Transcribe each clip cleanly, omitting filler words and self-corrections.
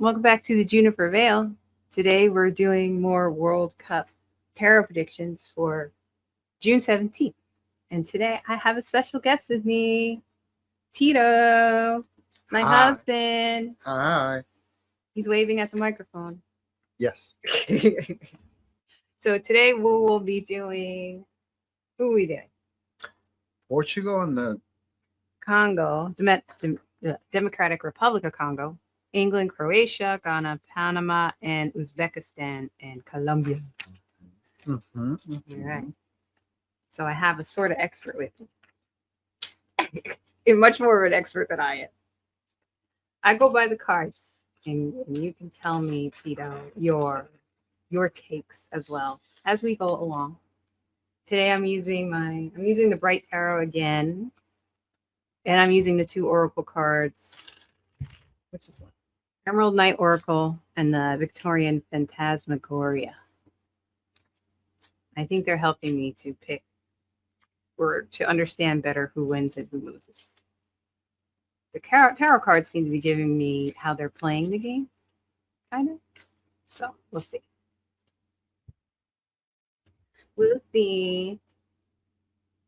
Welcome back to the Juniper Vale. Today we're doing more World Cup tarot predictions for June 17th. And today I have a special guest with me, Tito, my husband. Hi. He's waving at the microphone. Yes. So today we will be doing, who are we doing? Portugal and the Congo, Democratic Republic of Congo, England, Croatia, Ghana, Panama, and Uzbekistan, and Colombia. Mm-hmm. All right. So I have a sort of expert with me. You're much more of an expert than I am. I go by the cards, and you can tell me, Tito, your takes as well as we go along. Today I'm using the Bright Tarot again, and I'm using the 2 Oracle cards, which is one, Emerald Knight Oracle and the Victorian Phantasmagoria. I think they're helping me to pick or to understand better who wins and who loses. The tarot cards seem to be giving me how they're playing the game, kind of. So we'll see. We'll see.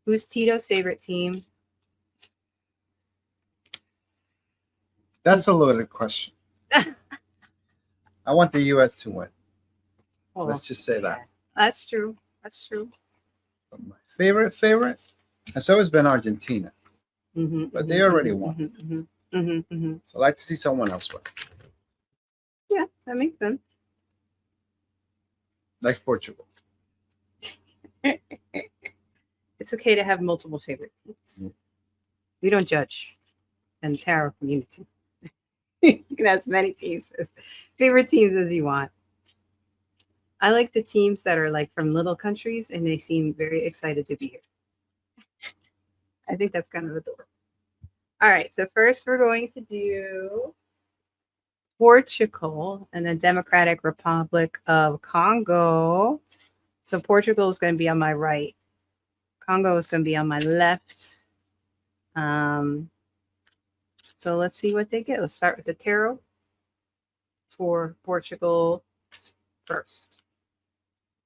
Who's Tito's favorite team? That's a loaded question. I want the U.S. to win. Oh, Let's just say that. That's true. That's true. But my favorite has always been Argentina. Mm-hmm, but they already won. Mm-hmm, mm-hmm, mm-hmm. So I'd like to see someone else win. Yeah, that makes sense. Like Portugal. It's okay to have multiple favorite teams. We don't judge in the tarot community. You can have as many favorite teams as you want. I like the teams that are like from little countries and they seem very excited to be here. I think that's kind of adorable. All right, so first we're going to do Portugal and the Democratic Republic of Congo. So Portugal is going to be on my right. Congo is going to be on my left. So let's see what they get. Let's start with the tarot for Portugal first.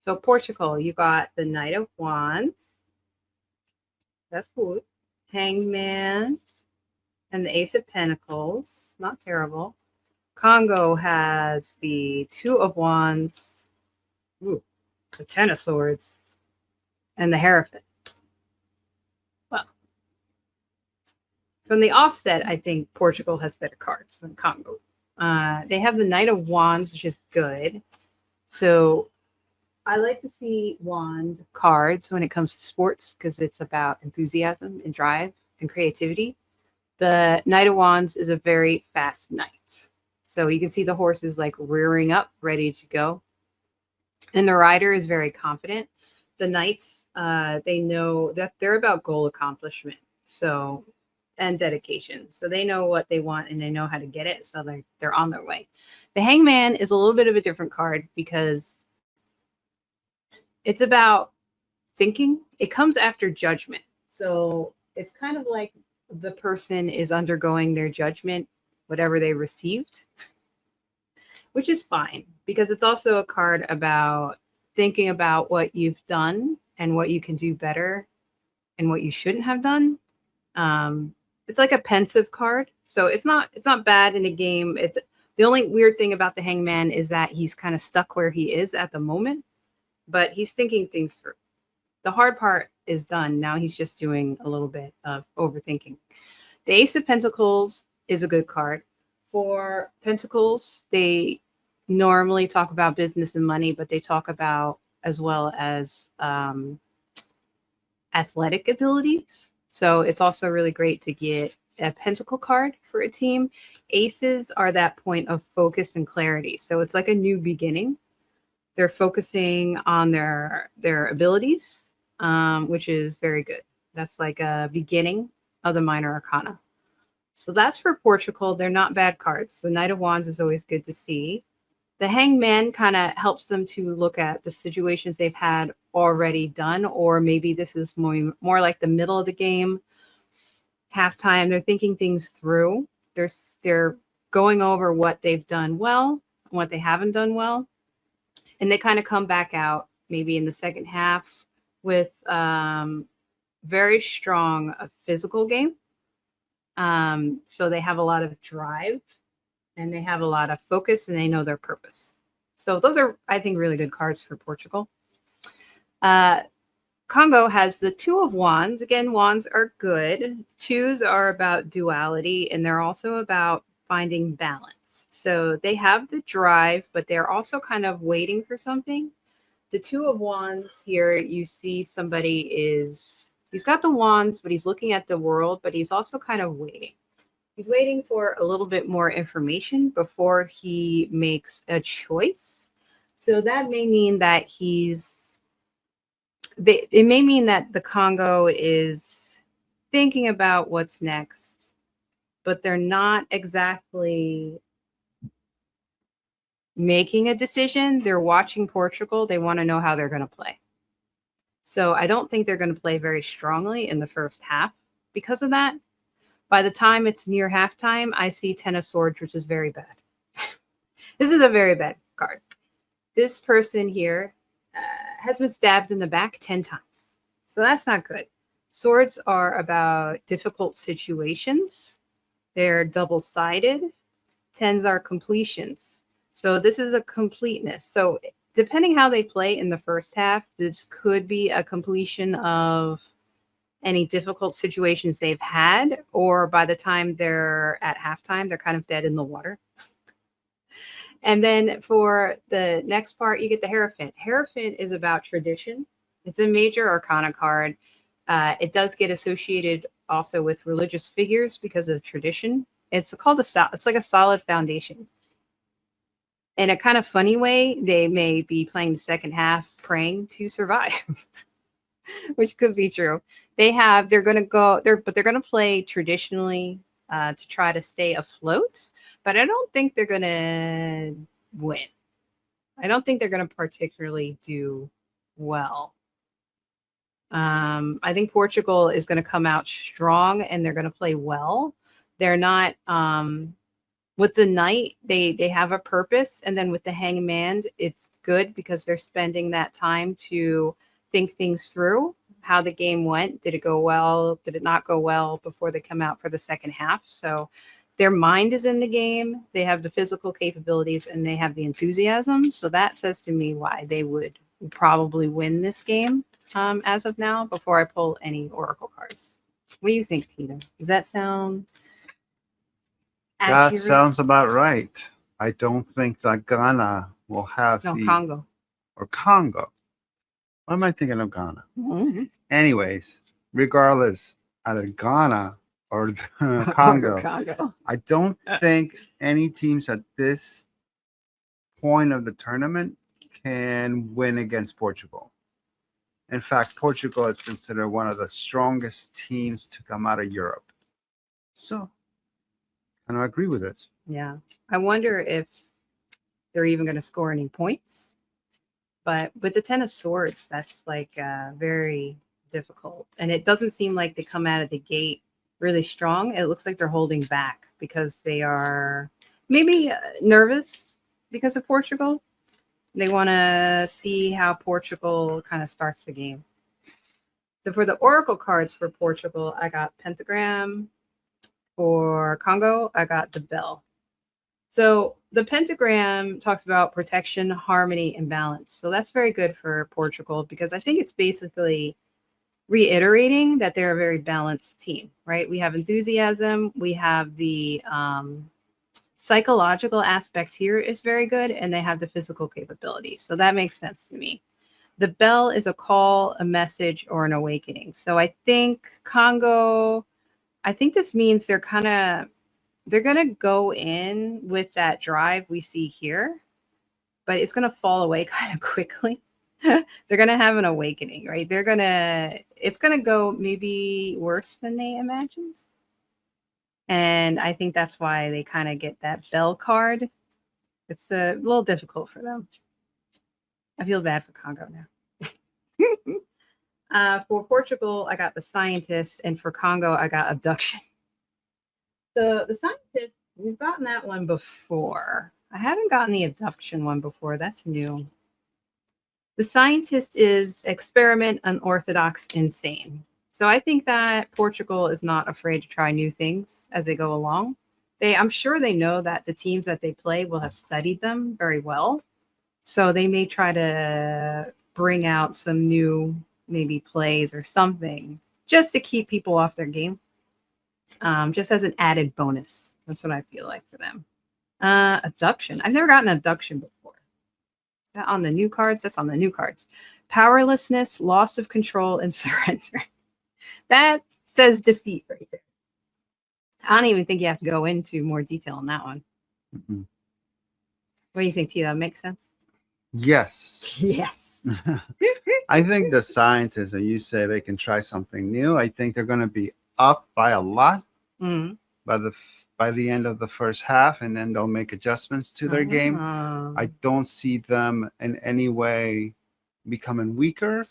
So Portugal, you got the Knight of Wands. That's good. Hangman and the Ace of Pentacles. Not terrible. Congo has the 2 of Wands. Ooh, the 10 of Swords. And the Hierophant. Well, from the offset, I think Portugal has better cards than Congo. They have the Knight of Wands, which is good. So I like to see wand cards when it comes to sports because it's about enthusiasm and drive and creativity. The Knight of Wands is a very fast knight. So you can see the horses like rearing up, ready to go. And the rider is very confident. The knights, they know that they're about goal accomplishment. So, and dedication. So they know what they want and they know how to get it. So they're on their way. The Hangman is a little bit of a different card because it's about thinking. It comes after judgment. So it's kind of like the person is undergoing their judgment, whatever they received, which is fine because it's also a card about thinking about what you've done and what you can do better and what you shouldn't have done. It's like a pensive card. So it's not bad in a game. The only weird thing about the Hangman is that he's kind of stuck where he is at the moment, but he's thinking things through. The hard part is done. Now he's just doing a little bit of overthinking. The Ace of Pentacles is a good card. For Pentacles, they normally talk about business and money, but they talk about as well as athletic abilities. So it's also really great to get a Pentacle card for a team. Aces are that point of focus and clarity. So it's like a new beginning. They're focusing on their abilities, which is very good. That's like a beginning of the minor arcana. So that's for Portugal. They're not bad cards. The Knight of Wands is always good to see. The Hangman kind of helps them to look at the situations they've had already done, or maybe this is more like the middle of the game, halftime. They're thinking things through. They're going over what they've done well, what they haven't done well, and they kind of come back out maybe in the second half with very strong physical game. So they have a lot of drive and they have a lot of focus and they know their purpose. So those are, I think, really good cards for Portugal. Congo has the Two of Wands. Again, wands are good. Twos are about duality and they're also about finding balance. So they have the drive, but they're also kind of waiting for something. The Two of Wands here, you see somebody he's got the wands, but he's looking at the world, but he's also kind of waiting. He's waiting for a little bit more information before he makes a choice. So that may mean that it may mean that the Congo is thinking about what's next, but they're not exactly making a decision. They're watching Portugal. They want to know how they're going to play. So I don't think they're going to play very strongly in the first half because of that. By the time it's near halftime, I see 10 of Swords, which is very bad. This is a very bad card. This person here has been stabbed in the back 10 times. So that's not good. Swords are about difficult situations. They're double-sided. Tens are completions. So this is a completeness. So depending how they play in the first half, this could be a completion of any difficult situations they've had, or by the time they're at halftime, they're kind of dead in the water. And then for the next part, you get the Hierophant. Hierophant is about tradition. It's a major arcana card. It does get associated also with religious figures because of tradition. It's called it's like a solid foundation. In a kind of funny way, they may be playing the second half praying to survive, which could be true. They're going to play traditionally to try to stay afloat, but I don't think they're going to win. I don't think they're going to particularly do well. I think Portugal is going to come out strong and they're going to play well. They're not with the Knight, they have a purpose, and then with the Hangman, it's good because they're spending that time to think things through, how the game went. Did it go well? Did it not go well before they come out for the second half? So their mind is in the game. They have the physical capabilities and they have the enthusiasm. So that says to me why they would probably win this game as of now before I pull any Oracle cards. What do you think, Tito? Does that sound accurate? That sounds about right. I don't think that Ghana will have Congo. Or Congo. Why am I thinking of Ghana? Mm-hmm. Anyways, regardless, either Ghana or Congo, I don't think any teams at this point of the tournament can win against Portugal. In fact, Portugal is considered one of the strongest teams to come out of Europe. So, and I agree with it. Yeah. I wonder if they're even going to score any points. But with the Ten of Swords, that's like very difficult. And it doesn't seem like they come out of the gate really strong. It looks like they're holding back because they are maybe nervous because of Portugal. They want to see how Portugal kind of starts the game. So for the Oracle cards for Portugal, I got Pentagram. For Congo, I got the Bell. So the pentagram talks about protection, harmony, and balance. So that's very good for Portugal because I think it's basically reiterating that they're a very balanced team, right? We have enthusiasm. We have the psychological aspect here is very good, and they have the physical capability. So that makes sense to me. The bell is a call, a message, or an awakening. So I think Congo, I think this means they're going to go in with that drive we see here, but it's going to fall away kind of quickly. They're going to have an awakening, right? It's going to go maybe worse than they imagined. And I think that's why they kind of get that bell card. It's a little difficult for them. I feel bad for Congo now. For Portugal, I got the Scientist, and for Congo, I got Abduction. So the Scientist We've gotten that one before. I haven't gotten the abduction one before. That's new. The scientist is experiment unorthodox insane. So I think that Portugal is not afraid to try new things as they go along. I'm sure they know that the teams that they play will have studied them very well. So they may try to bring out some new maybe plays or something just to keep people off their game. Just as an added bonus. That's what I feel like for them. Abduction. I've never gotten abduction before. Is that on the new cards? That's on the new cards. Powerlessness, loss of control, and surrender. That says defeat right there. I don't even think you have to go into more detail on that one. Mm-hmm. What do you think, Tito? Makes sense? Yes. Yes. I think the scientists, when you say they can try something new, I think they're going to be up by a lot by the end of the first half, and then they'll make adjustments to their game. I don't see them in any way becoming weaker.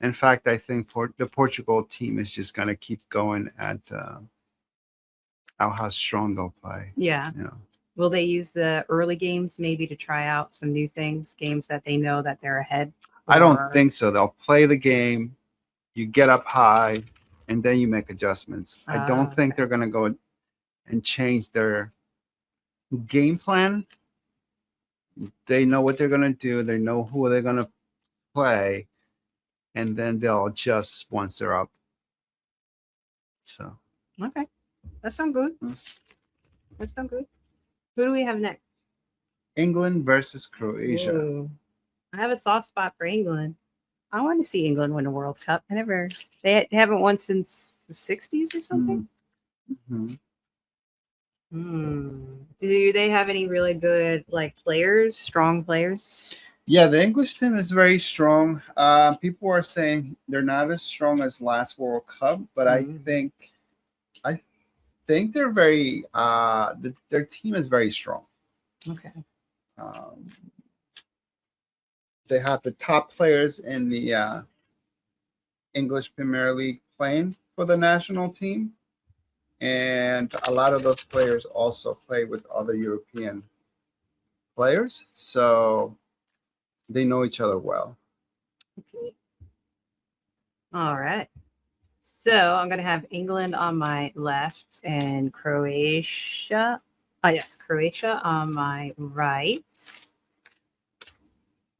In fact, I think the Portugal team is just going to keep going at how strong they'll play. Yeah. You know. Will they use the early games maybe to try out some new things, games that they know that they're ahead? I don't think so. They'll play the game, you get up high, and then you make adjustments. I don't think they're going to go and change their game plan. They know what they're going to do. They know who they're going to play, and then they'll adjust once they're up. So. Okay. That sounds good. That sounds good. Who do we have next? England versus Croatia. Ooh. I have a soft spot for England. I want to see England win a World Cup. They haven't won since the 60s or something. Mm-hmm. Do they have any really good players, strong players? Yeah, the English team is very strong. People are saying they're not as strong as last World Cup, but I think they're very. Their team is very strong. Okay. They have the top players in the English Premier League playing for the national team, and a lot of those players also play with other European players, so they know each other well. Okay. All right. So I'm going to have England on my left and Croatia. Oh, yes, Croatia on my right.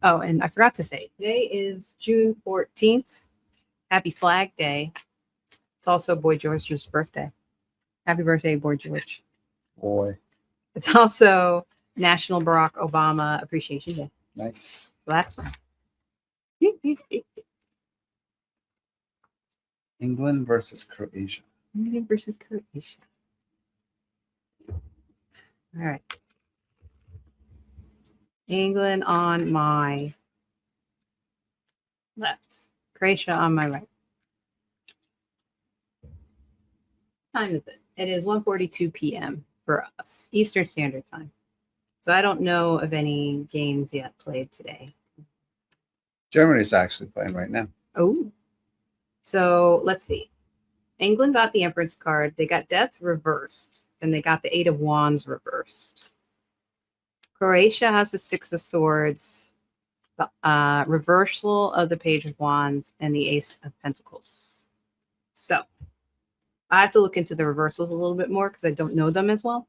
Oh, and I forgot to say, today is June 14th. Happy Flag Day. It's also Boy George's birthday. Happy birthday, Boy George. Boy. It's also National Barack Obama Appreciation Day. Nice. So that's fun. England versus Croatia. England versus Croatia. All right. England on my left. Croatia on my right. What time is it? It is 1:42 p.m. for us, Eastern Standard Time. So I don't know of any games yet played today. Germany's actually playing right now. Oh. So let's see. England got the Empress card. They got Death reversed. And they got the Eight of Wands reversed. Croatia has the Six of Swords, the reversal of the Page of Wands, and the Ace of Pentacles. So I have to look into the reversals a little bit more because I don't know them as well.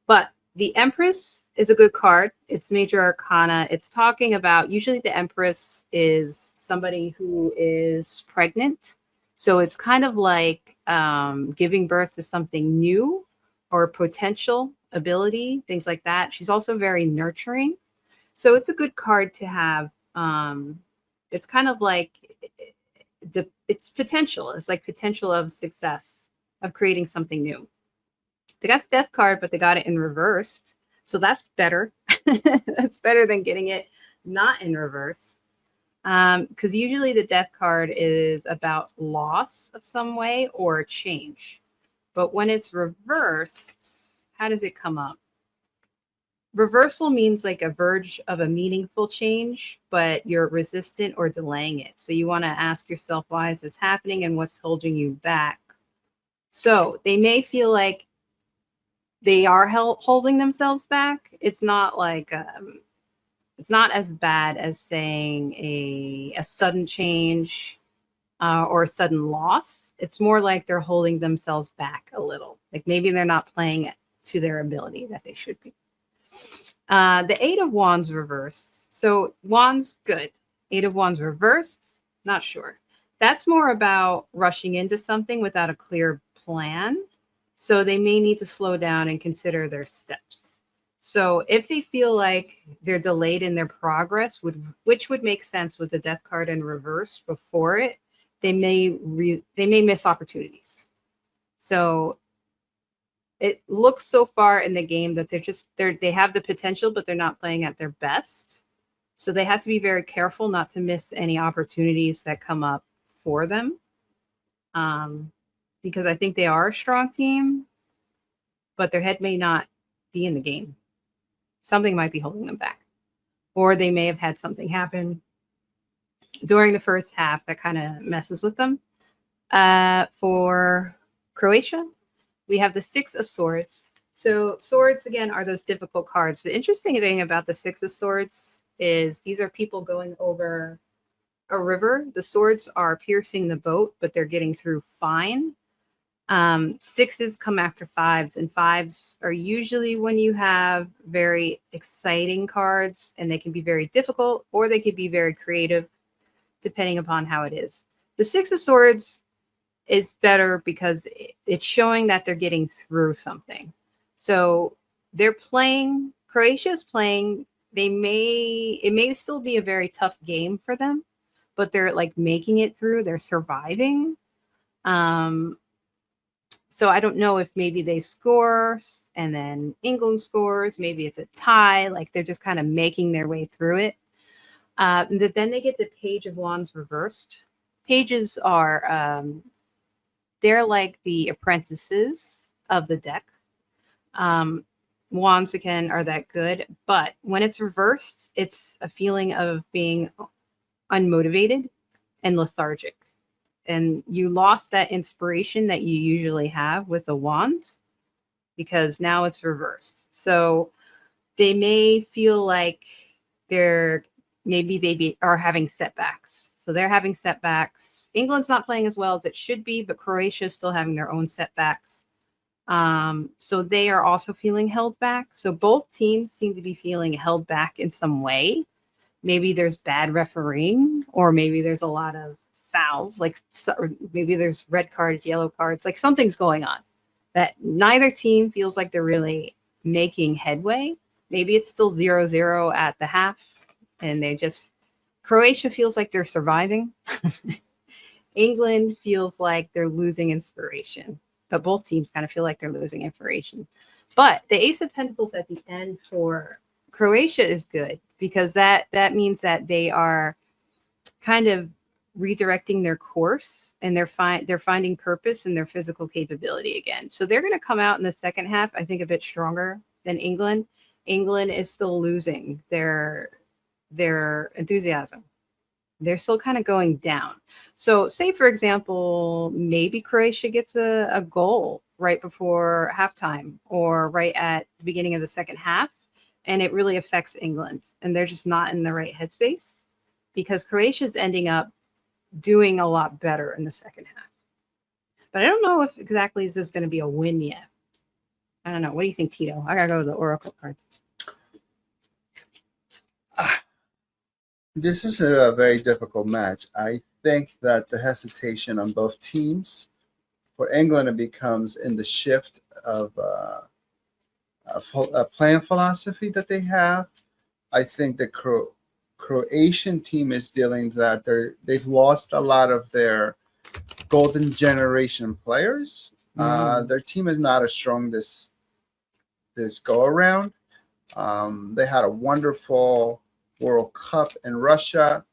But the Empress is a good card. It's major arcana. It's talking about, usually the Empress is somebody who is pregnant. So it's kind of like giving birth to something new or potential ability, things like that. She's also very nurturing. So it's a good card to have. It's kind of like it's potential. It's like potential of success, of creating something new. They got the Death card, but they got it in reversed. So that's better. That's better than getting it not in reverse. Because usually the Death card is about loss of some way or change. But when it's reversed, how does it come up? Reversal means like a verge of a meaningful change, but you're resistant or delaying it. So you want to ask yourself, why is this happening and what's holding you back? So they may feel like they are holding themselves back. It's not like it's not as bad as saying a sudden change or a sudden loss. It's more like they're holding themselves back a little. Like maybe they're not playing it to their ability that they should be. The Eight of Wands reversed. So Wands, good. Eight of Wands reversed, not sure. That's more about rushing into something without a clear plan. So they may need to slow down and consider their steps. So if they feel like they're delayed in their progress, which would make sense with the Death card in reverse before it, they may miss opportunities. So it looks so far in the game that they have the potential, but they're not playing at their best. So they have to be very careful not to miss any opportunities that come up for them. Because I think they are a strong team, but their head may not be in the game. Something might be holding them back. Or they may have had something happen during the first half that kind of messes with them. For Croatia, we have the Six of Swords. So swords, again, are those difficult cards. The interesting thing about the Six of Swords is these are people going over a river. The swords are piercing the boat, but they're getting through fine. Sixes come after fives, and fives are usually when you have very exciting cards, and they can be very difficult or they could be very creative depending upon how it is. The Six of Swords is better because it's showing that they're getting through something. So they're playing, Croatia's playing, it may still be a very tough game for them, but they're like making it through, they're surviving. So I don't know if maybe they score and then England scores, maybe it's a tie, like they're just kind of making their way through it. Then they get the Page of Wands reversed. Pages are, they're like the apprentices of the deck. Wands, again, are that good, but when it's reversed, it's a feeling of being unmotivated and lethargic. And you lost that inspiration that you usually have with a wand because now it's reversed. So they may feel like are having setbacks. So they're having setbacks. England's not playing as well as it should be, but Croatia is still having their own setbacks. So they are also feeling held back. So both teams seem to be feeling held back in some way. Maybe there's bad refereeing, or maybe there's a lot of fouls, like maybe there's red cards, yellow cards, like something's going on that neither team feels like they're really making headway. Maybe it's still 0-0 at the half and Croatia feels like they're surviving. England feels like they're losing inspiration, but both teams kind of feel like they're losing inspiration. But the Ace of Pentacles at the end for Croatia is good because that means that they are kind of redirecting their course and they're finding purpose in their physical capability again. So they're going to come out in the second half, I think, a bit stronger than England. England is still losing their enthusiasm. They're still kind of going down. So say, for example, maybe Croatia gets a goal right before halftime or right at the beginning of the second half, and it really affects England. And they're just not in the right headspace because Croatia's ending up doing a lot better in the second half. But I don't know if exactly this is going to be a win yet. I don't know. What do you think, Tito? I got to go with the Oracle cards. This is a very difficult match. I think that the hesitation on both teams, for England, it becomes in the shift of a playing philosophy that they have. I think the Croatian team is dealing that they've lost a lot of their golden generation players. Their team is not as strong this go around. They had a wonderful World Cup in Russia.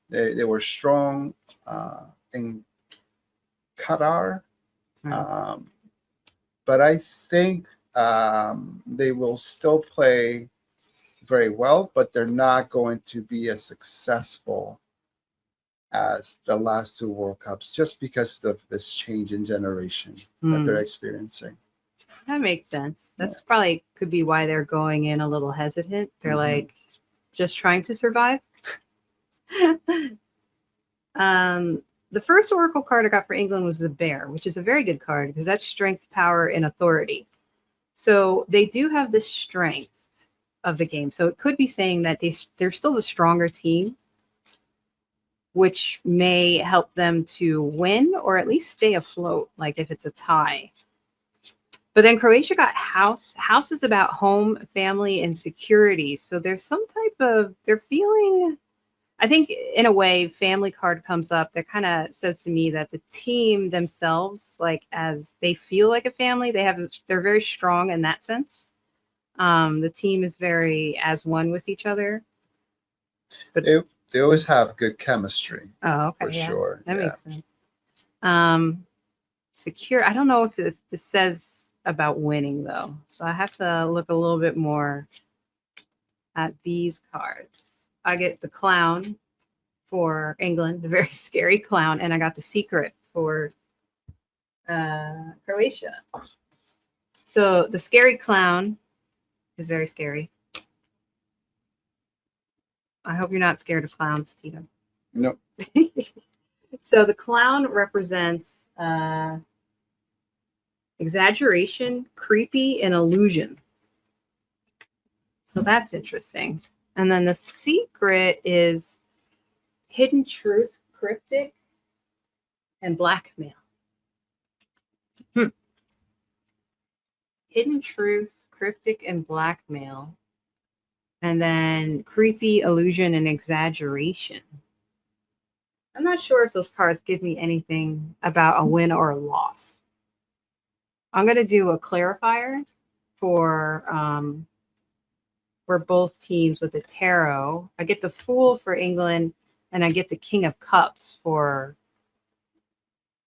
They were strong in Qatar. But I think they will still play very well, but they're not going to be as successful as the last two World Cups just because of this change in generation that they're experiencing. That makes sense. That's probably could be why they're going in a little hesitant. They're like just trying to survive. The first Oracle card I got for England was the Bear, which is a very good card because that's strength, power, and authority. So they do have the strength of the game. So it could be saying that they're still the stronger team, which may help them to win or at least stay afloat, like if it's a tie. But then Croatia got house. House is about home, family, and security. So there's some type of, they're feeling, I think in a way, family card comes up that kind of says to me that the team themselves, like as they feel like a family, they're very strong in that sense. The team is very as one with each other. But they always have good chemistry. Oh, okay. For sure. That makes sense. Secure. I don't know if this says about winning though. So I have to look a little bit more at these cards. I get the clown for England, the very scary clown, and I got the secret for Croatia. So the scary clown is very scary. I hope you're not scared of clowns, Tito. Nope. So the clown represents exaggeration, creepy, and illusion. So that's interesting. And then the secret is hidden truth, cryptic, and blackmail. Hidden truth, cryptic, and blackmail. And then creepy, illusion, and exaggeration. I'm not sure if those cards give me anything about a win or a loss. I'm going to do a clarifier for both teams with the tarot. I get the Fool for England, and I get the King of Cups for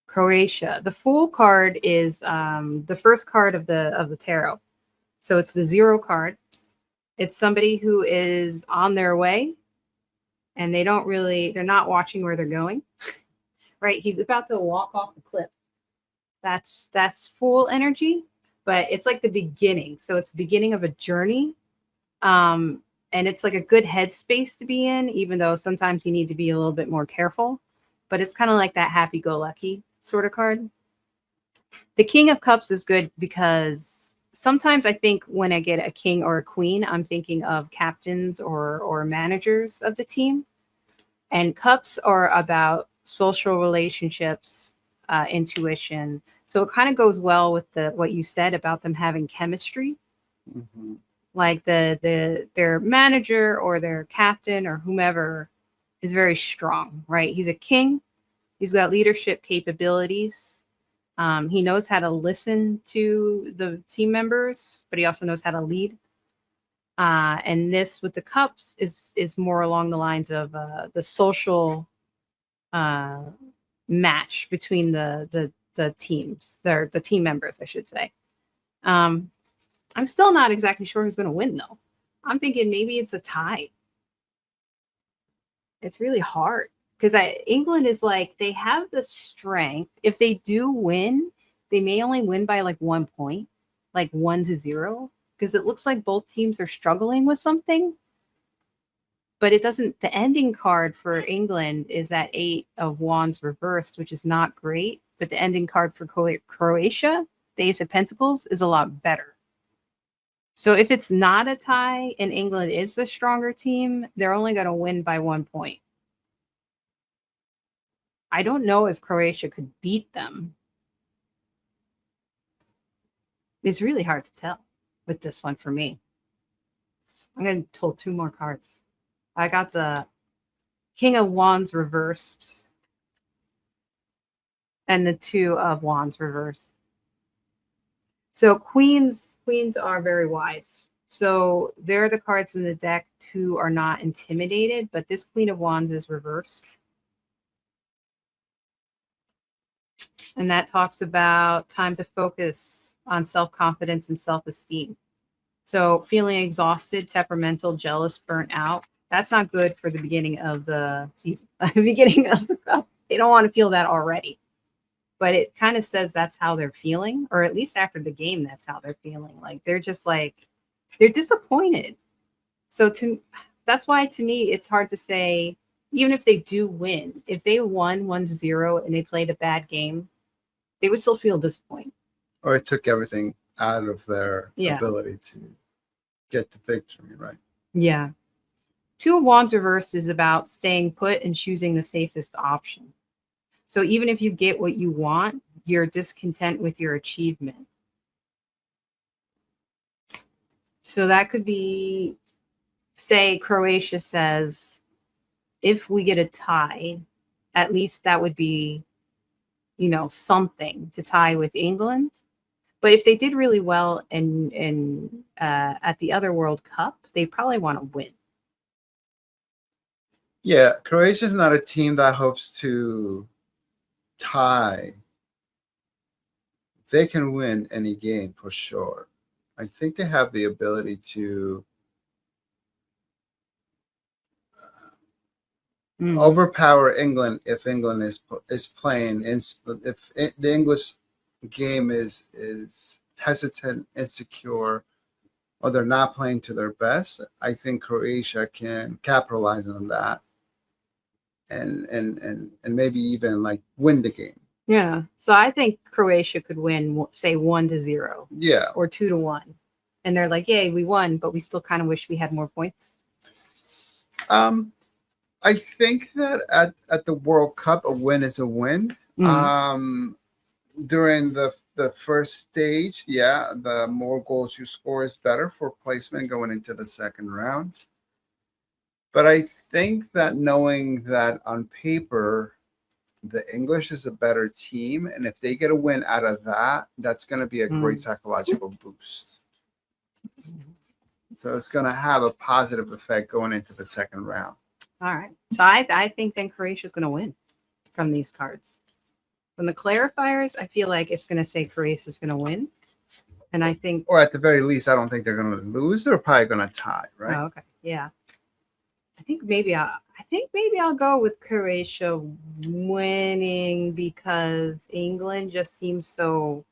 Croatia. The Fool card is the first card of the tarot. So it's the 0 card. It's somebody who is on their way, and they're not watching where they're going. Right? He's about to walk off the cliff. That's Fool energy, but it's like the beginning. So it's the beginning of a journey. And it's like a good headspace to be in, even though sometimes you need to be a little bit more careful. But it's kind of like that happy-go-lucky sort of card. The King of Cups is good because sometimes I think when I get a king or a queen, I'm thinking of captains or managers of the team. And cups are about social relationships, intuition. So it kind of goes well with what you said about them having chemistry. Mm-hmm. Like their manager or their captain or whomever is very strong, right? He's a king. He's got leadership capabilities. He knows how to listen to the team members, but he also knows how to lead. And this with the cups is more along the lines of the social match between the teams, the team members, I should say. I'm still not exactly sure who's going to win, though. I'm thinking maybe it's a tie. It's really hard because England is like, they have the strength. If they do win, they may only win by like 1 point, like 1-0, because it looks like both teams are struggling with something. But it doesn't, the ending card for England is that 8 of Wands reversed, which is not great. But the ending card for Croatia, the Ace of Pentacles, is a lot better. So if it's not a tie and England is the stronger team, they're only going to win by 1 point. I don't know if Croatia could beat them. It's really hard to tell with this one for me. I'm going to pull 2 more cards. I got the King of Wands reversed and the 2 of Wands reversed. So queens are very wise. So they're the cards in the deck who are not intimidated, but this Queen of Wands is reversed. And that talks about time to focus on self-confidence and self-esteem. So feeling exhausted, temperamental, jealous, burnt out, that's not good for the beginning of the season. Beginning of the cup. They don't want to feel that already. but it kind of says that's how they're feeling, or at least after the game, that's how they're feeling. Like they're just like they're disappointed. So that's why to me it's hard to say, even if they do win, if they won 1-0 and they played a bad game, they would still feel disappointed. Or it took everything out of their Yeah. ability to get the victory, right? Yeah. Two of Wands reversed is about staying put and choosing the safest option. So even if you get what you want, you're discontent with your achievement. So that could be, say, Croatia says, if we get a tie, at least that would be, something to tie with England. But if they did really well in at the other World Cup, they probably want to win. Yeah, Croatia is not a team that hopes to tie. They can win any game for sure. I think they have the ability to overpower England if England is playing. If the English game is hesitant, insecure, or they're not playing to their best, I think Croatia can capitalize on that and maybe even like win the game. Yeah. So I think Croatia could win, say 1-0. Yeah. Or 2-1. And they're like, yay, we won, but we still kind of wish we had more points. I think that at the World Cup, a win is a win. Mm-hmm. During the first stage, yeah, the more goals you score is better for placement going into the second round. But I think that knowing that on paper, the English is a better team, and if they get a win out of that, that's going to be a great psychological boost. So it's going to have a positive effect going into the second round. All right. So I think then Croatia is going to win from these cards. From the clarifiers, I feel like it's going to say Croatia is going to win. And I think... Or at the very least, I don't think they're going to lose. They're probably going to tie, right? Oh, okay. Yeah. I think maybe I'll go with Croatia winning because England just seems so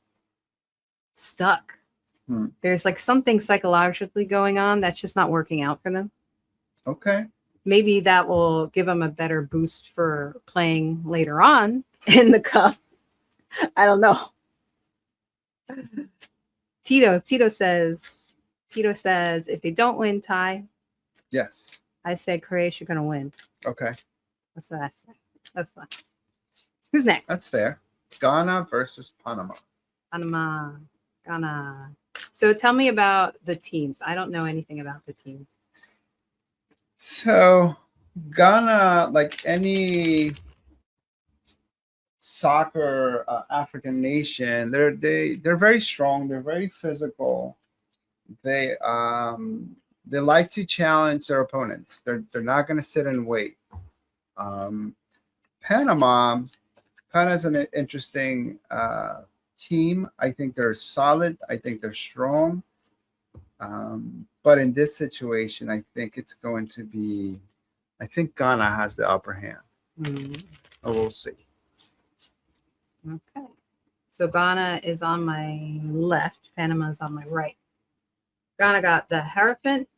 stuck. There's like something psychologically going on that's just not working out for them. Okay. Maybe that will give them a better boost for playing later on in the cup. I don't know. Tito says if they don't win, tie. Yes. I said Croatia going to win. Okay. That's what I said. That's fine. Who's next? That's fair. Ghana versus Panama. Ghana. So tell me about the teams. I don't know anything about the teams. So Ghana, like any soccer African nation, they're very strong. They're very physical. They like to challenge their opponents. They're not going to sit and wait. Panama is an interesting team. I think they're solid. I think they're strong. But in this situation, I think it's going to be. I think Ghana has the upper hand. Or we'll see. Okay. So Ghana is on my left. Panama is on my right. Ghana got the Hierophant,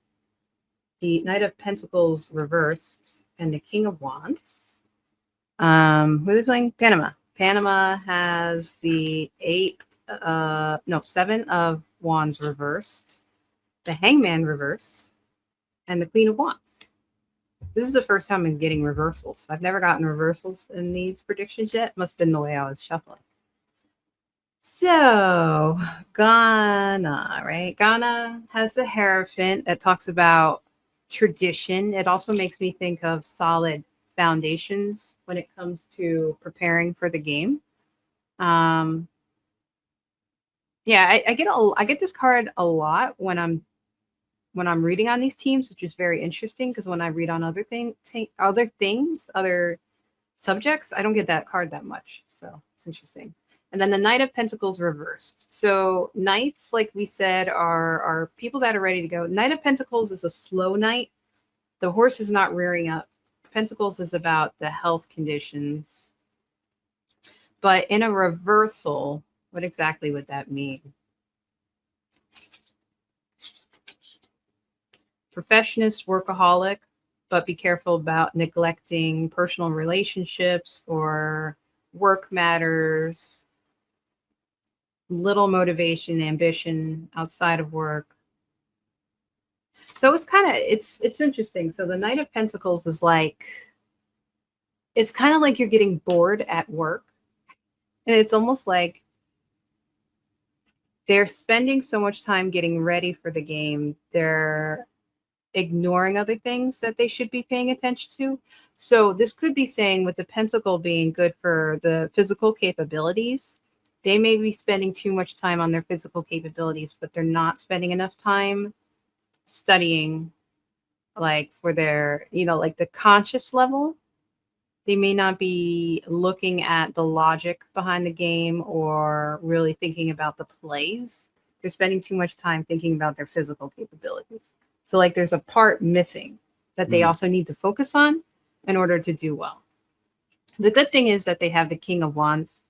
the Knight of Pentacles reversed, and the King of Wands. Who are they playing? Panama. Panama has the 7 of Wands reversed, the Hangman reversed, and the Queen of Wands. This is the first time I'm getting reversals. I've never gotten reversals in these predictions yet. Must have been the way I was shuffling. So, Ghana, right? Ghana has the Hierophant that talks about tradition. It also makes me think of solid foundations when it comes to preparing for the game. I get this card a lot when I'm reading on these teams, which is very interesting because when I read on other subjects, I don't get that card that much. So it's interesting. And then the Knight of Pentacles reversed. So knights, like we said, are people that are ready to go. Knight of Pentacles is a slow knight. The horse is not rearing up. Pentacles is about the health conditions. But in a reversal, what exactly would that mean? Perfectionist, workaholic, but be careful about neglecting personal relationships or work matters, little motivation, ambition outside of work. So it's kind of it's interesting. So the Knight of Pentacles is like, it's kind of like you're getting bored at work. And it's almost like they're spending so much time getting ready for the game. They're ignoring other things that they should be paying attention to. So this could be saying, with the pentacle being good for the physical capabilities, they may be spending too much time on their physical capabilities, but they're not spending enough time studying, like for their, like the conscious level. They may not be looking at the logic behind the game or really thinking about the plays. They're spending too much time thinking about their physical capabilities. So like there's a part missing that they also need to focus on in order to do well. The good thing is that they have the King of Wands.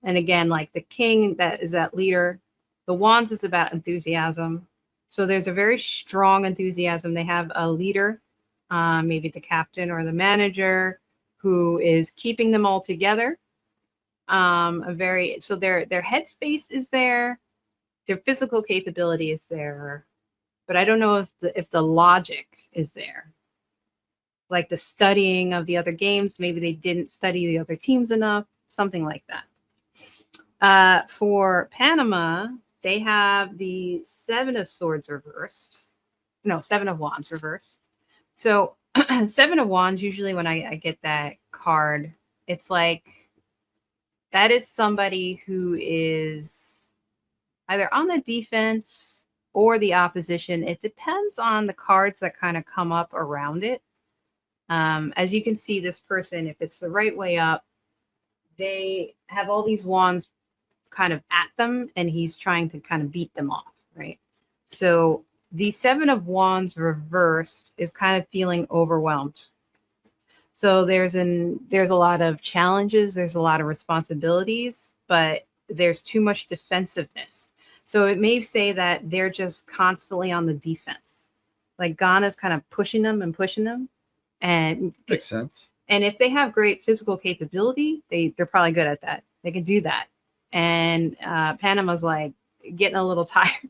And again, like the king, that is that leader. The Wands is about enthusiasm. So there's a very strong enthusiasm. They have a leader, maybe the captain or the manager, who is keeping them all together. So their headspace is there, their physical capability is there, but I don't know if the logic is there. Like the studying of the other games, maybe they didn't study the other teams enough, something like that. For Panama, they have the Seven of Swords reversed. No, Seven of Wands reversed. So Seven of Wands, usually when I get that card, it's like that is somebody who is either on the defense or the opposition. It depends on the cards that kind of come up around it. As you can see, this person, if it's the right way up, they have all these wands kind of at them, and he's trying to kind of beat them off, right? So the Seven of Wands reversed is kind of feeling overwhelmed. So there's a lot of challenges, there's a lot of responsibilities, but there's too much defensiveness. So it may say that they're just constantly on the defense. Like Ghana's kind of pushing them, and Makes sense. And if they have great physical capability, they're probably good at that. They can do that. And Panama's like getting a little tired.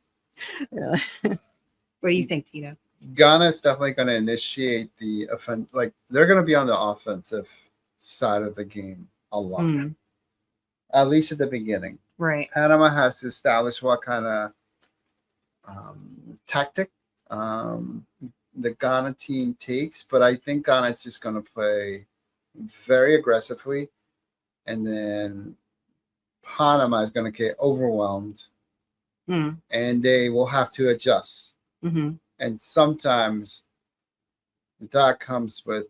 What do you think, Tito? Ghana is definitely going to initiate the offense. Like they're going to be on the offensive side of the game a lot, at least at the beginning. Right. Panama has to establish what kind of tactic the Ghana team takes, but I think Ghana is just going to play very aggressively, and then Panama is going to get overwhelmed, and they will have to adjust. And sometimes that comes with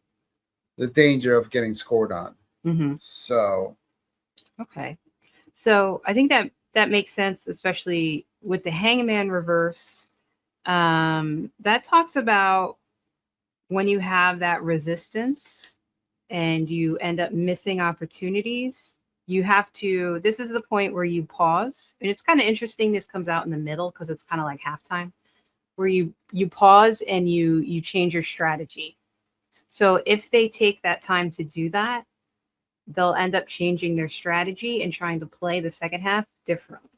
the danger of getting scored on. So, okay. So I think that makes sense, especially with the Hangman reverse. That talks about when you have that resistance and you end up missing opportunities. You have to, this is the point where you pause. And it's kind of interesting. This comes out in the middle because it's kind of like halftime, where you pause and you change your strategy. So if they take that time to do that, they'll end up changing their strategy and trying to play the second half differently.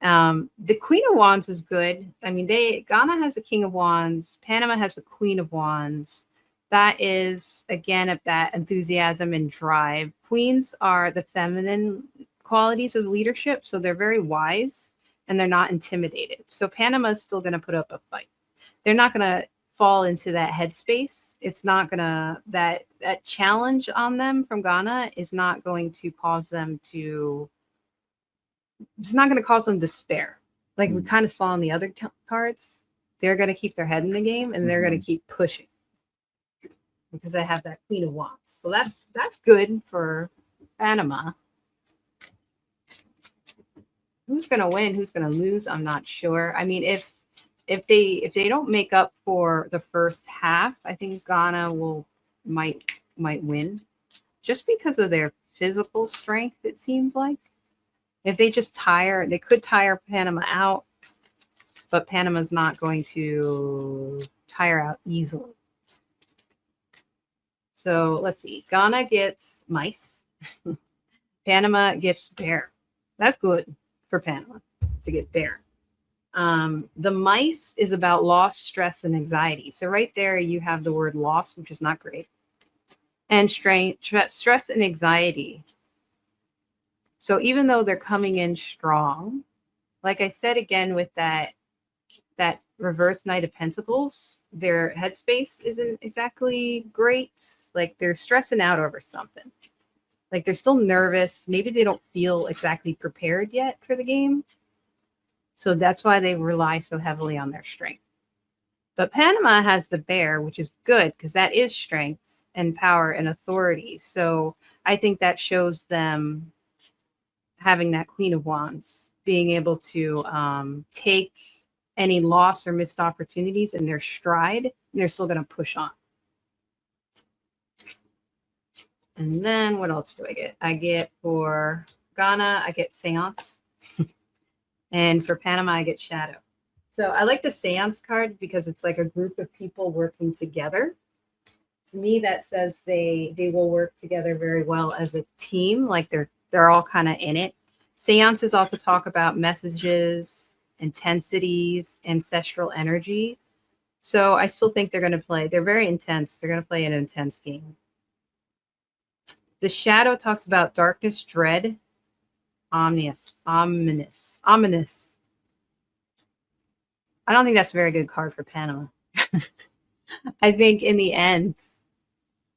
The Queen of Wands is good. I mean, Ghana has the King of Wands, Panama has the Queen of Wands. That is, again, of that enthusiasm and drive. Queens are the feminine qualities of leadership, so they're very wise and they're not intimidated. So Panama is still going to put up a fight. They're not going to fall into that headspace. It's not going to, that challenge on them from Ghana is not going to cause them to, it's not going to cause them despair. Like we kind of saw in the other cards, they're going to keep their head in the game and they're going to keep pushing because they have that Queen of Wands. So that's good for Panama. Who's going to win? Who's going to lose? I'm not sure. I mean, if they don't make up for the first half, I think Ghana might win, just because of their physical strength, it seems like. If they just tire, they could tire Panama out, but Panama's not going to tire out easily. So let's see. Ghana gets mice. Panama gets bear. That's good for Panama to get bear. The mice is about loss, stress, and anxiety. So right there, you have the word loss, which is not great, and stress and anxiety. So even though they're coming in strong, like I said again with that reverse Knight of Pentacles, their headspace isn't exactly great. Like they're stressing out over something. Like they're still nervous. Maybe they don't feel exactly prepared yet for the game. So that's why they rely so heavily on their strength. But Panama has the bear, which is good because that is strength and power and authority. So I think that shows them having that Queen of Wands, being able to take any loss or missed opportunities in their stride, and they're still going to push on. And then what else do I get? I get for Ghana, I get Seance. And for Panama, I get Shadow. So I like the Seance card because it's like a group of people working together. To me, that says they will work together very well as a team. Like they're all kind of in it. Seances also talk about messages, intensities, ancestral energy. So I still think they're going to play. They're very intense. They're going to play an intense game. The Shadow talks about darkness, dread, ominous. I don't think that's a very good card for Panama. I think in the end,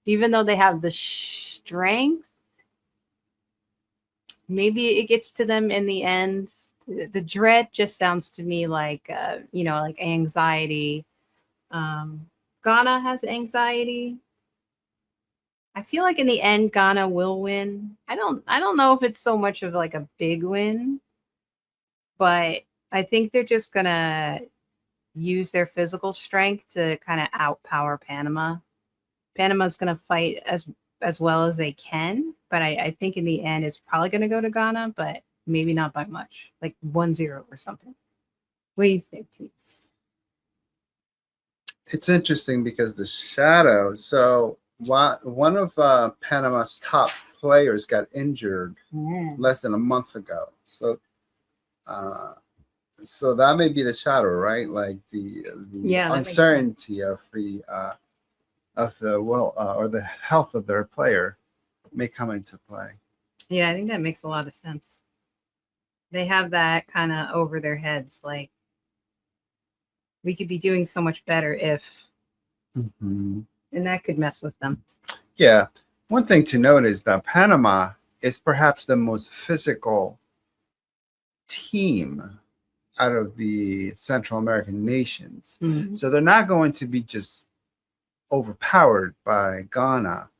even though they have the strength, maybe it gets to them in the end. The dread just sounds to me like, like anxiety. Ghana has anxiety. I feel like in the end, Ghana will win. I don't know if it's so much of like a big win, but I think they're just gonna use their physical strength to kind of outpower Panama. Panama's gonna fight as well as they can, but I think in the end it's probably gonna go to Ghana, but maybe not by much, like 1-0 or something. What do you think, Tito? It's interesting because the Shadow. So one of Panama's top players got injured less than a month ago. So that may be the Shadow, right? Like the uncertainty of the or the health of their player may come into play. Yeah, I think that makes a lot of sense. They have that kind of over their heads, like we could be doing so much better if, and that could mess with them. Yeah. One thing to note is that Panama is perhaps the most physical team out of the Central American nations. Mm-hmm. So they're not going to be just overpowered by Ghana.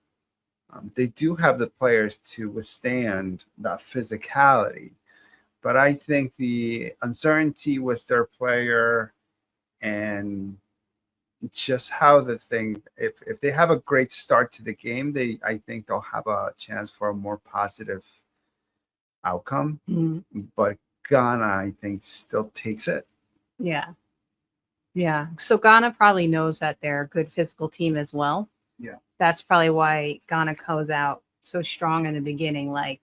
They do have the players to withstand that physicality. But I think the uncertainty with their player and just how the thing, if they have a great start to the game, I think they'll have a chance for a more positive outcome. Mm-hmm. But Ghana, I think, still takes it. Yeah. Yeah. So Ghana probably knows that they're a good physical team as well. Yeah. That's probably why Ghana goes out so strong in the beginning, like,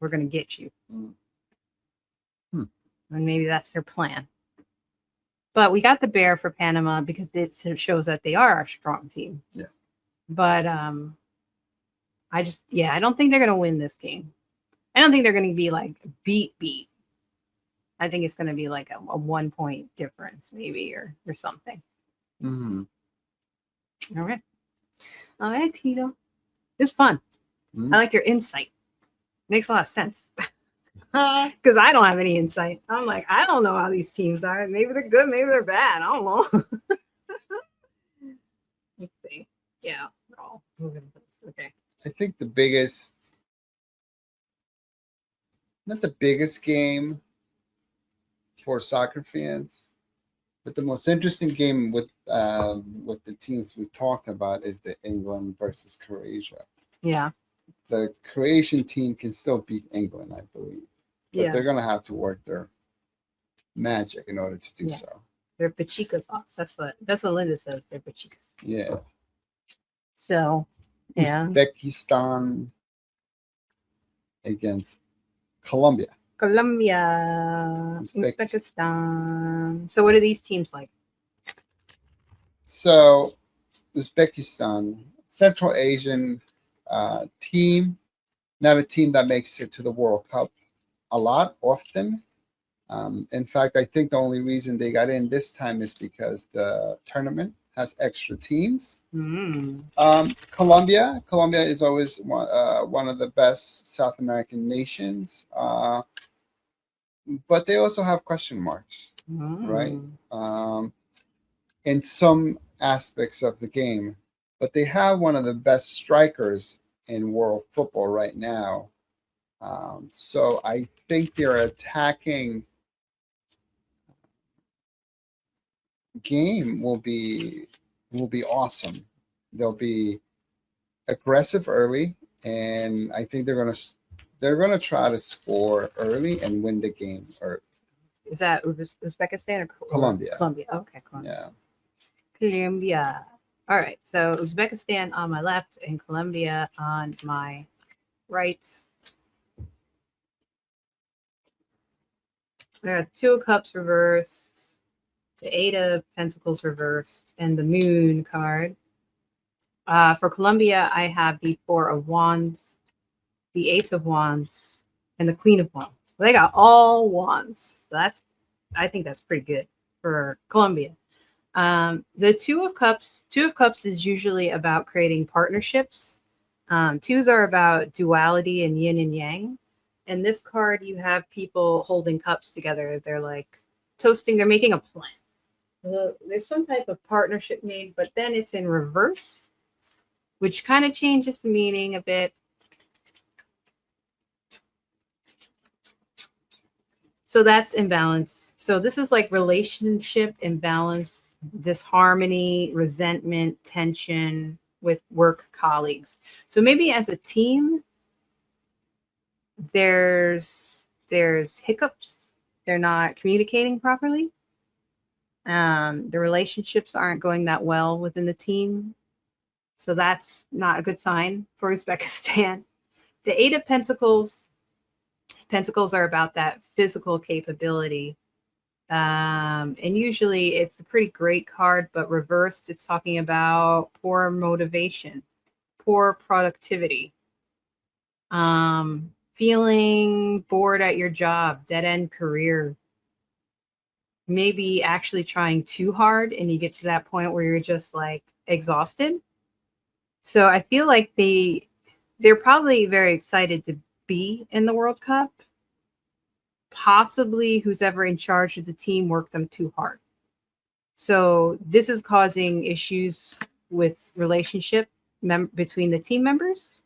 we're going to get you. And maybe that's their plan. But we got the bear for Panama because it shows that they are a strong team. Yeah. But I don't think they're going to win this game. I don't think they're going to be like beat. I think it's going to be like a 1 point difference maybe or something. Mm-hmm. All right, Tito. It's fun. I like your insight. Makes a lot of sense. Because I don't have any insight. I'm like, I don't know how these teams are. Maybe they're good, maybe they're bad. I don't know. Let's see. Yeah, we're all moving this. Okay. I think not the biggest game for soccer fans, but the most interesting game with the teams we talked about is the England versus Croatia. Yeah. the Croatian team can still beat England, I believe. But they're going to have to work their magic in order to do so. They're Pachikas off. That's what Linda says. They're Pachikas. Yeah. So, yeah. Uzbekistan against Colombia. Uzbekistan. So, what are these teams like? So, Uzbekistan, Central Asian team, not a team that makes it to the World Cup a lot, often. In fact, I think the only reason they got in this time is because the tournament has extra teams. Colombia is always one of the best South American nations, but they also have question marks, right? In some aspects of the game, but they have one of the best strikers in world football right now. So I think their attacking game will be awesome. They'll be aggressive early, and I think they're gonna try to score early and win the game early. Is that Uzbekistan or Colombia? Colombia. Okay, Colombia. Yeah. Colombia. All right. So Uzbekistan on my left and Colombia on my right. There are 2 of Cups reversed, the 8 of Pentacles reversed, and the Moon card. For Colombia, I have the 4 of Wands, the Ace of Wands, and the Queen of Wands. So they got all wands. So I think that's pretty good for Colombia. The 2 of Cups is usually about creating partnerships. 2s are about duality and yin and yang. And this card, you have people holding cups together. They're like toasting. They're making a plan. So there's some type of partnership made, but then it's in reverse, which kind of changes the meaning a bit. So that's imbalance. So this is like relationship imbalance, disharmony, resentment, tension with work colleagues. So maybe as a team, there's hiccups. They're not communicating properly. The relationships aren't going that well within the team. So that's not a good sign for Uzbekistan. The 8 of Pentacles are about that physical capability. And usually it's a pretty great card, but reversed, it's talking about poor motivation, poor productivity, feeling bored at your job, dead-end career, maybe actually trying too hard and you get to that point where you're just like exhausted. So I feel like they're probably very excited to be in the World Cup. Possibly who's ever in charge of the team worked them too hard. So this is causing issues with relationship between the team members.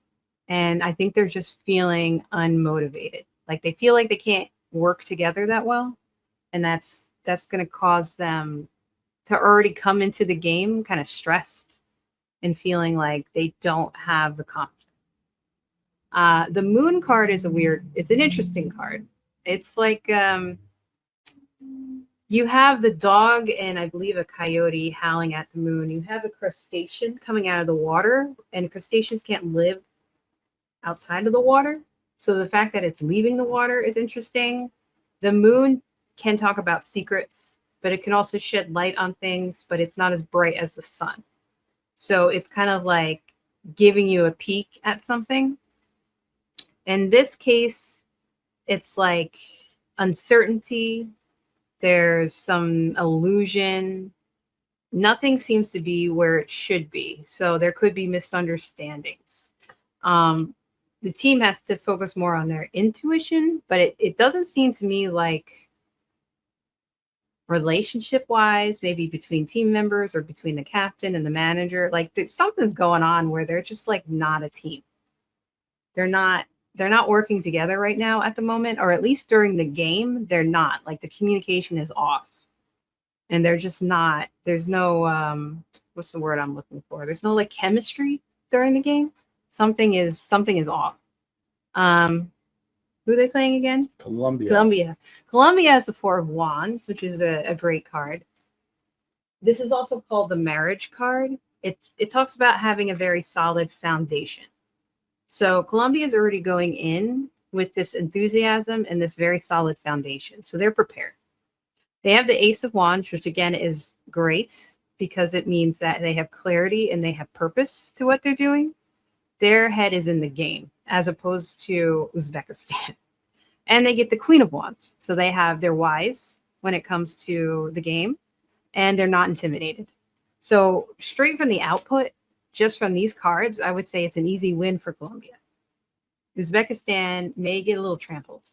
And I think they're just feeling unmotivated. Like they feel like they can't work together that well. And that's going to cause them to already come into the game kind of stressed and feeling like they don't have the confidence. The Moon card is it's an interesting card. It's like you have the dog and I believe a coyote howling at the moon. You have a crustacean coming out of the water, and crustaceans can't live outside of the water. So the fact that it's leaving the water is interesting. The moon can talk about secrets, but it can also shed light on things, but it's not as bright as the sun. So it's kind of like giving you a peek at something. In this case, it's like uncertainty. There's some illusion. Nothing seems to be where it should be. So there could be misunderstandings. The team has to focus more on their intuition, but it doesn't seem to me like relationship wise, maybe between team members or between the captain and the manager, like something's going on where they're just like not a team. They're not working together right now at the moment, or at least during the game, they're not. Like the communication is off. And they're just not, there's no, what's the word I'm looking for? There's no like chemistry during the game. Something is off. Who are they playing again? Colombia. Colombia has the Four of Wands, which is a great card. This is also called the marriage card. It talks about having a very solid foundation. So Colombia is already going in with this enthusiasm and this very solid foundation. So they're prepared. They have the Ace of Wands, which again is great because it means that they have clarity and they have purpose to what they're doing. Their head is in the game as opposed to Uzbekistan. And they get the Queen of Wands. So they're wise when it comes to the game and they're not intimidated. So straight from the output, just from these cards, I would say it's an easy win for Colombia. Uzbekistan may get a little trampled.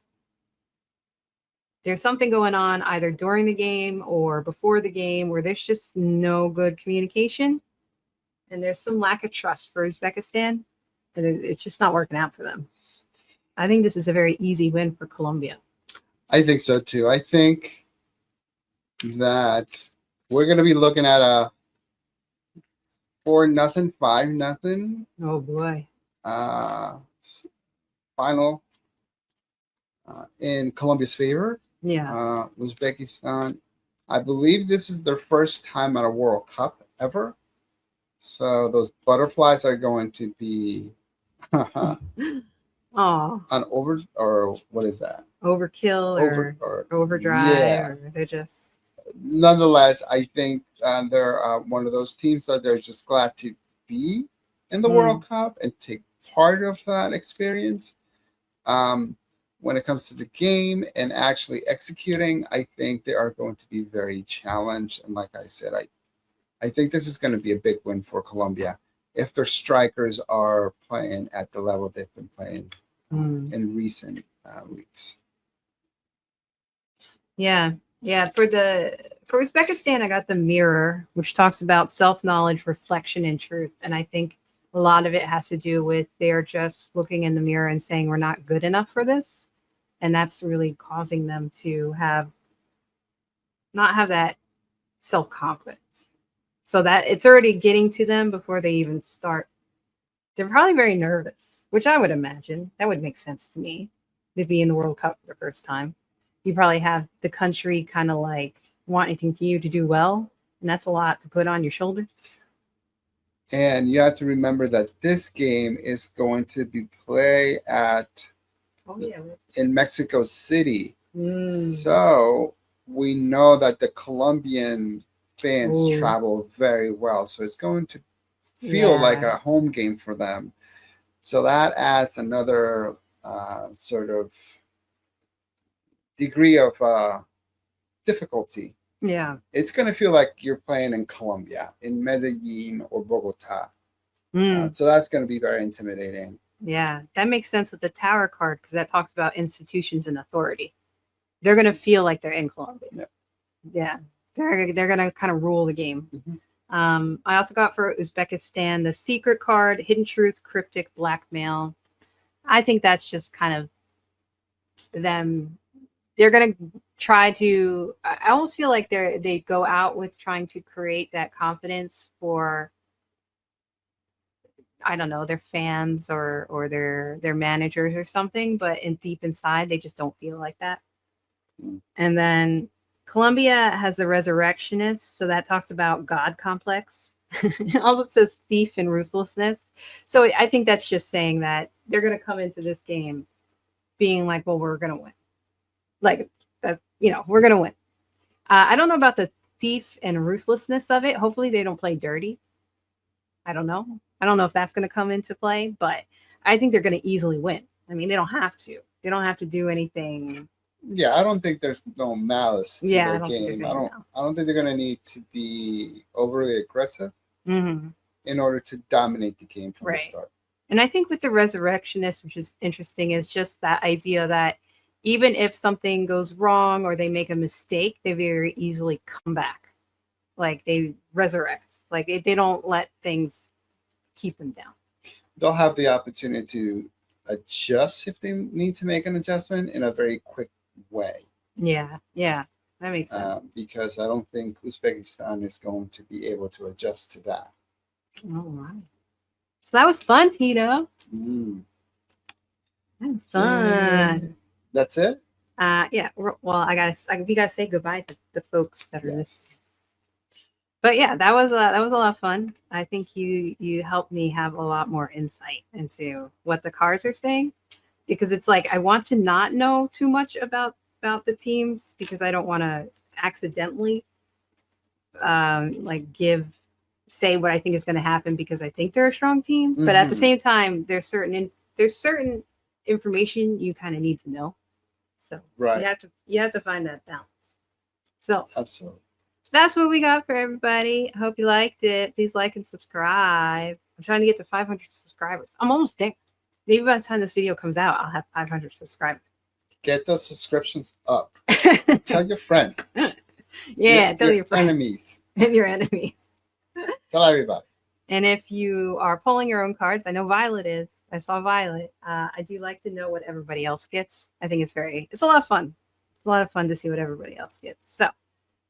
There's something going on either during the game or before the game where there's just no good communication. And there's some lack of trust for Uzbekistan. And it's just not working out for them. I think this is a very easy win for Colombia. I think so too. I think that we're going to be looking at a 4-0, 5-0. Oh boy. Final in Colombia's favor. Yeah. Uzbekistan, I believe this is their first time at a World Cup ever. So those butterflies are going to be Oh. or what is that? Overkill or overdrive. Yeah. Or they're just. Nonetheless, I think they're one of those teams that they're just glad to be in the World Cup and take part of that experience. When it comes to the game and actually executing, I think they are going to be very challenged. And like I said, I think this is going to be a big win for Colombia if their strikers are playing at the level they've been playing in recent weeks. Yeah. For Uzbekistan, I got the mirror, which talks about self-knowledge, reflection, and truth. And I think a lot of it has to do with they're just looking in the mirror and saying we're not good enough for this. And that's really causing them to not have that self-confidence. So that it's already getting to them before they even start. They're probably very nervous, which I would imagine. That would make sense to me. To be in the World Cup for the first time. You probably have the country kind of like wanting you to do well. And that's a lot to put on your shoulders. And you have to remember that this game is going to be played in Mexico City. So we know that the Colombian fans travel very well. So it's going to feel like a home game for them. So that adds another sort of degree of difficulty. Yeah. It's going to feel like you're playing in Colombia, in Medellin or Bogota. So that's going to be very intimidating. Yeah, that makes sense with the Tower card because that talks about institutions and authority. They're going to feel like they're in Colombia. Yep. Yeah, they're going to kind of rule the game. I also got for Uzbekistan the secret card, hidden truth, cryptic, blackmail. I think that's just kind of them. They're going to try to. I almost feel like they go out with trying to create that confidence for. I don't know, their fans or their managers or something, but deep inside they just don't feel like that. And then Colombia has the resurrectionist, so that talks about God complex. Also it says thief and ruthlessness. So I think that's just saying that they're going to come into this game being like, well, we're going to win. Like, we're going to win. I don't know about the thief and ruthlessness of it. Hopefully they don't play dirty. I don't know. I don't know if that's going to come into play, but I think they're going to easily win. I mean, they don't have to. They don't have to do anything. Yeah, I don't think there's no malice to their game. I don't think they're going to need to be overly aggressive in order to dominate the game from the start. And I think with the resurrectionist, which is interesting, is just that idea that even if something goes wrong or they make a mistake, they very easily come back. Like they resurrect. Like they don't let things keep them down. They'll have the opportunity to adjust if they need to make an adjustment in a very quick way. Yeah, that makes sense. Because I don't think Uzbekistan is going to be able to adjust to that. All right. So that was fun, Tito. Mm. That was fun. That's it. Yeah. Well, we gotta say goodbye to the folks that are listening. Yes. But yeah, that was a lot of fun. I think you helped me have a lot more insight into what the cards are saying, because it's like I want to not know too much about the teams, because I don't want to accidentally like say what I think is going to happen because I think they're a strong team. But at the Mhm. same time, there's certain information you kind of need to know. So Right. you have to find that balance. So Absolutely. that's what we got for everybody. I hope you liked it. Please like and subscribe. I'm trying to get to 500 subscribers. I'm almost there. Maybe by the time this video comes out, I'll have 500 subscribers. Get those subscriptions up. Tell your friends. Yeah, tell your friends. Enemies. And your enemies. Tell everybody. And if you are pulling your own cards, I know Violet is. I saw Violet. I do like to know what everybody else gets. I think it's a lot of fun. It's a lot of fun to see what everybody else gets. So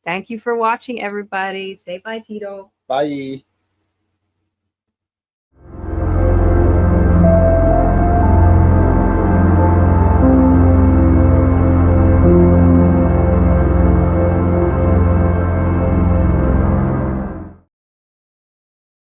thank you for watching, everybody. Say bye, Tito. Bye.